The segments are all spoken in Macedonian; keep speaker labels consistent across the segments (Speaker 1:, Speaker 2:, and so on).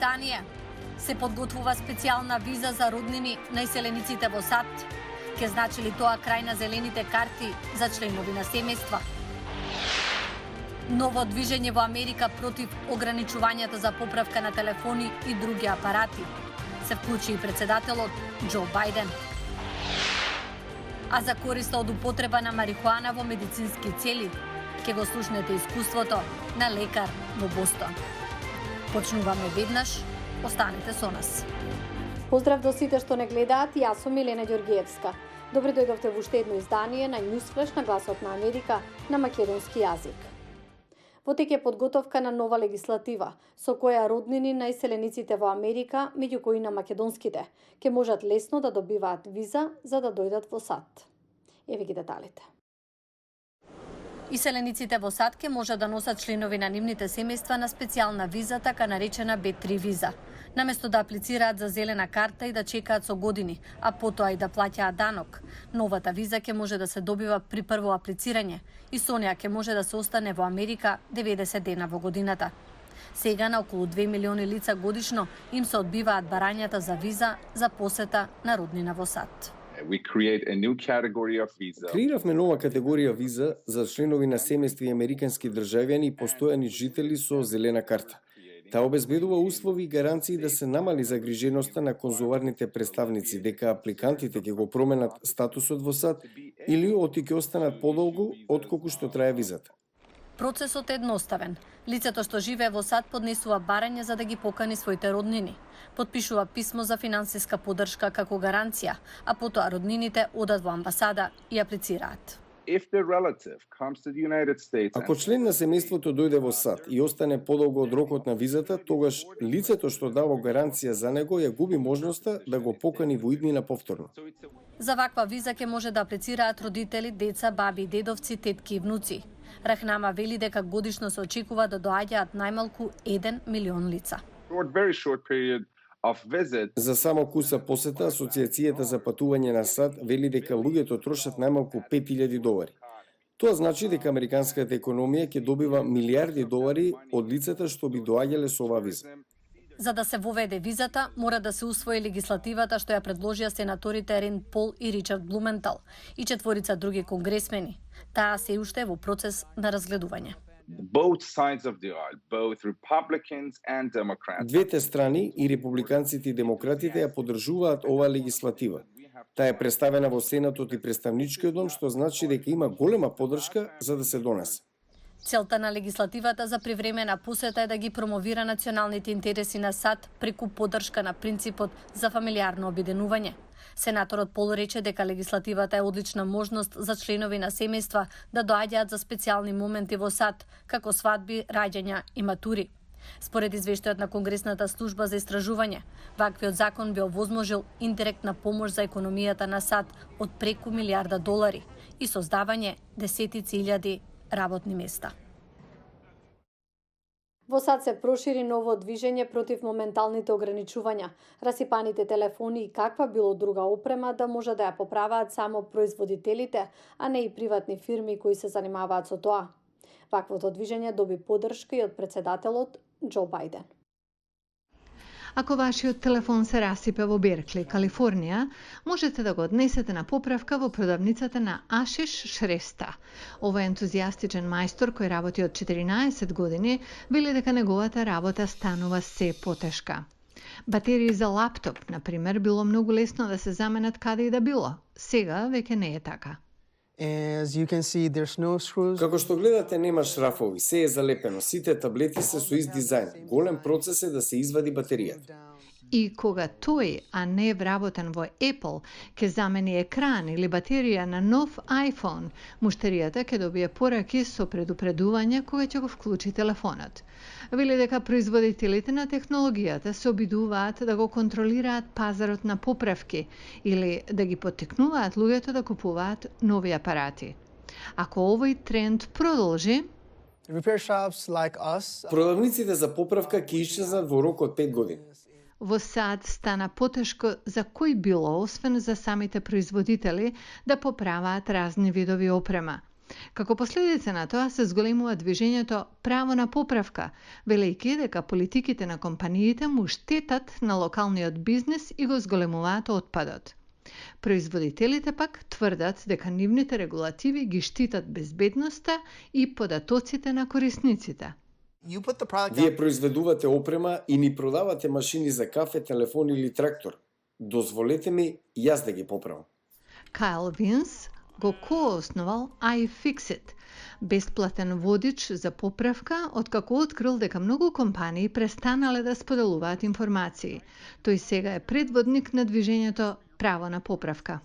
Speaker 1: издание. Се подготвува специјална виза за роднини на иселениците во САД. Ке значи ли тоа крај на зелените карти за членови на семејства? Ново движење во Америка против ограничувањата за поправка на телефони и други апарати. Се вклучи и председателот Џо Бајден. А за користа од употреба на марихуана во медицински цели, ке го слушнете искуството на лекар во Бостон. Почнуваме веднаш, останете со нас.
Speaker 2: Поздрав до сите што не гледаат, јас сум Милена Ѓоргиевска. Добре дојдовте во уште едно издание на Newsflash на Гласот на Америка на македонски јазик. Во тек е подготовка на нова легислатива, со која роднини на иселениците во Америка, меѓу кои на македонските, ќе можат лесно да добиваат виза за да дојдат во САД. Еве ги деталите.
Speaker 1: Иселениците во САД ќе може да носат членови на нивните семејства на специјална виза, така наречена Б3 виза. Наместо да аплицираат за зелена карта и да чекаат со години, а потоа и да плаќаат данок, новата виза ќе може да се добива при прво аплицирање и со неа ќе може да се остане во Америка 90 дена во годината. Сега на околу 2 милиони лица годишно им се одбиваат барањата за виза за посета на роднина во САД.
Speaker 3: Креиравме нова категорија виза за членови на семејства и американски државјани и постојани жители со зелена карта. Таа обезбедува услови и гаранции да се намали загриженоста на конзуларните представници дека апликантите ќе го променат статусот во САД или оти ќе останат подолго отколку што трае визата.
Speaker 1: Процесот е едноставен. Лицето што живее во САД поднесува барање за да ги покани своите роднини. Подпишува писмо за финансиска поддршка како гаранција, а потоа роднините одат во амбасада и аплицираат.
Speaker 3: Ако член на семејството дојде во САД и остане подолго од рокот на визата, тогаш лицето што дава гаранција за него ја губи можноста да го покани во иднина повторно.
Speaker 1: За ваква виза ќе може да аплицираат родители, деца, баби и дедовци, тетки и внуци. Рахнама вели дека годишно се очекува да доаѓаат најмалку 1 милион лица.
Speaker 3: За само куса посета, Асоциацијата за патување на САД вели дека луѓето трошат најмалку $5,000. Тоа значи дека американската економија ќе добива милиарди долари од лицата што би доаѓале со оваа виза.
Speaker 1: За да се воведе визата, мора да се усвои легислативата што ја предложија сенаторите Ренд Пол и Ричард Блументал и 4 други конгресмени. Таа се уште е во процес на разгледување.
Speaker 3: Двете страни, и републиканците и демократите, ја поддржуваат оваа легислатива. Таа е представена во Сенатот и Представничкиот дом, што значи дека има голема поддршка за да се донесе.
Speaker 1: Целта на легислативата за привремена посета е да ги промовира националните интереси на САД преку поддршка на принципот за фамилиарно обединување. Сенаторот Пол рече дека легислативата е одлична можност за членови на семејства да доаѓаат за специјални моменти во САД, како свадби, раѓања и матури. Според извештајот на Конгресната служба за истражување, ваквиот закон би овозможил индиректна помош за економијата на САД од преку $1,000,000,000 и создавање десетици илјади работни места.
Speaker 2: Во САД се прошири ново движење против моменталните ограничувања, расипаните телефони и каква било друга опрема да може да ја поправаат само производителите, а не и приватни фирми кои се занимаваат со тоа. Ваквото движење доби поддршка и од председателот Џо Бајден.
Speaker 4: Ако вашиот телефон се расипе во Беркли, Калифорнија, можете да го однесете на поправка во продавницата на Ашиш Шреста. Овој ентузијастичен мајстор кој работи од 14 години вели дека неговата работа станува се потешка. Батерии за лаптоп, например, било многу лесно да се заменат каде и да било. Сега веќе не е така.
Speaker 3: Како што гледате, нема шрафови, се е залепено, сите таблети се со ист дизајн. Голем процес е да се извади батеријата.
Speaker 4: И кога тој, а не вработен во Apple, ќе замени екран или батерија на нов iPhone, муштеријата ќе добие пораки со предупредување кога ќе го вклучи телефонот. Вели дека производителите на технологијата се обидуваат да го контролираат пазарот на поправки или да ги поттикнуваат луѓето да купуваат нови апарати. Ако овој тренд продолжи,
Speaker 3: продавниците за поправка ќе исчезнат во рок од 5 години.
Speaker 4: Во САД стана потешко за кој било, освен за самите производители, да поправаат разни видови опрема. Како последица на тоа се зголемува движењето право на поправка, велејќи дека политиките на компаниите му штетат на локалниот бизнес и го зголемуваат отпадот. Производителите пак тврдат дека нивните регулативи ги штитат безбедноста и податоците на корисниците.
Speaker 3: Вие произведувате опрема и ни продавате машини за кафе, телефон или трактор. Дозволете ми јас да ги поправам.
Speaker 4: Кайл Винс го кооснувал iFixit, бесплатен водич за поправка, откако открил дека многу компании престанале да споделуваат информации. Тој сега е предводник на движењето право на поправка.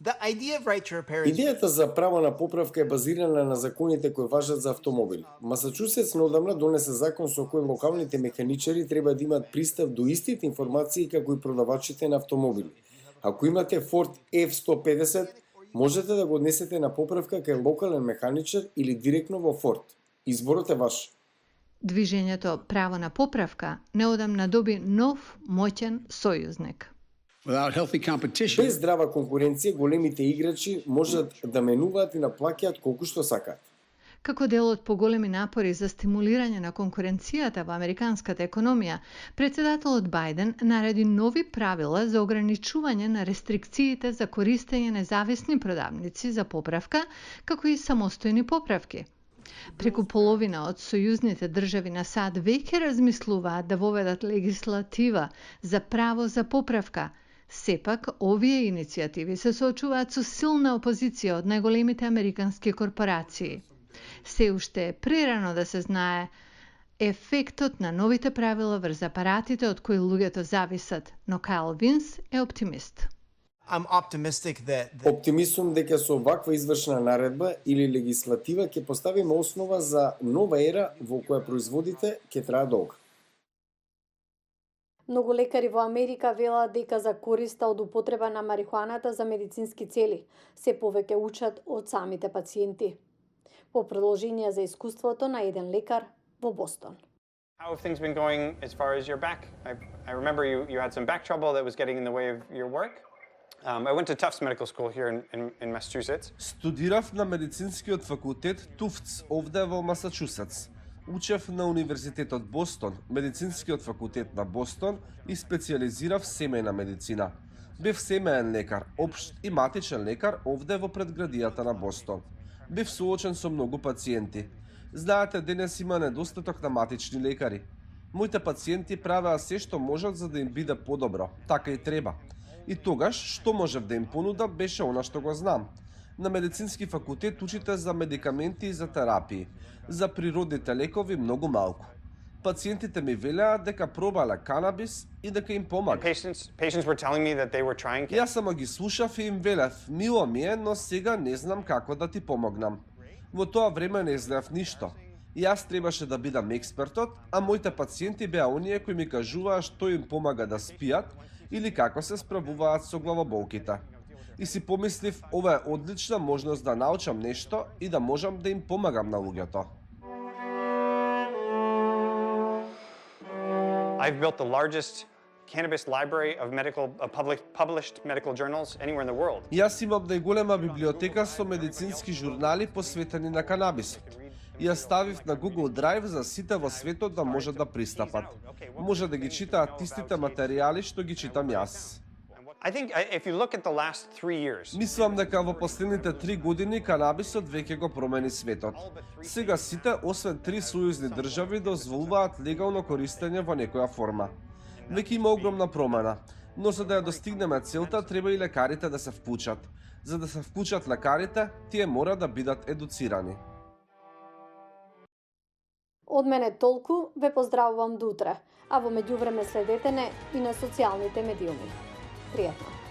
Speaker 3: Идејата за право на поправка е базирана на законите кои важат за автомобили. Масачусетс неодамна донесе закон со кој локалните механичари треба да имаат пристап до истите информации како и продавачите на автомобили. Ако имате Ford F-150, можете да го однесете на поправка кај локален механичар или директно во Ford. Изборот е ваш.
Speaker 4: Движењето право на поправка неодамна доби нов моќен сојузник.
Speaker 3: Без здрава конкуренција, големите играчи можат да менуваат и наплаќаат колку што сакаат.
Speaker 4: Како дел од поголеми напори за стимулирање на конкуренцијата во американската економија, председателот Бајден нареди нови правила за ограничување на рестрикциите за користење независни продавници за поправка, како и самостојни поправки. Преку половина од сојузните држави на САД веќе размислуваат да воведат легислатива за право за поправка. Сепак, овие иницијативи се соочуваат со силна опозиција од најголемите американски корпорации. Се уште е прерано да се знае ефектот на новите правила врз апаратите од кои луѓето зависат, но Кайл Винс е оптимист.
Speaker 3: Оптимист сум дека со ваква извршна наредба или легислатива ќе поставиме основа за нова ера во која производите ќе трае долго.
Speaker 2: Многу лекари во Америка велат дека за користа од употреба на марихуаната за медицински цели се повеќе учат од самите пациенти. По продолжение за искуството на еден лекар во Бостон.
Speaker 5: How have things been going as far as your back? I remember you had some back trouble that was getting in the way of your work. I went to Tufts Medical School here in Massachusetts.
Speaker 6: Студирав на медицинскиот факултет Tufts овде во Масачусетс. Учев на Универзитетот Бостон, медицинскиот факултет на Бостон и специализирав семејна медицина. Бев семеен лекар, општ и матичен лекар овде во предградијата на Бостон. Бев соочен со многу пациенти. Знаете, денес има недостаток на матични лекари. Моите пациенти правеа се што можат за да им биде подобро, така и треба. И тогаш, што можев да им понудам, беше она што го знам. На медицински факултет учите за медикаменти и за терапии. За природните лекови многу малку. Пациентите ми велеа дека пробале канабис и дека им помага. Јас само ги слушав и им велев, мило ми е, но сега не знам како да ти помогнам. Во тоа време не знаев ништо. Јас требаше да бидам експертот, а моите пациенти беа оние кои ми кажуваа што им помага да спијат или како се справуваат со главоболките. И си помислив, ова е одлична можност да научам нешто и да можам да им помагам на луѓето.
Speaker 5: I've built the largest cannabis library of published medical journals anywhere in the world.
Speaker 6: Јас имам најголема библиотека со медицински журнали посветени на канабисот. Ја ставив на Google Drive за сите во светот да можат да пристапат. Може да ги читаат истите материјали што ги читам јас. Мислам дека во последните 3 години канабисот веќе го промени светот. Сега сите, освен 3 сојузни држави, дозволуваат легално користење во некоја форма. Веќе има огромна промена, но за да ја достигнеме целта, треба и лекарите да се вклучат. За да се вклучат лекарите, тие мора да бидат едуцирани.
Speaker 2: Од мене толку, ве поздравувам до утре, а во меѓувреме следете не и на социјалните медиуми. Пријатно!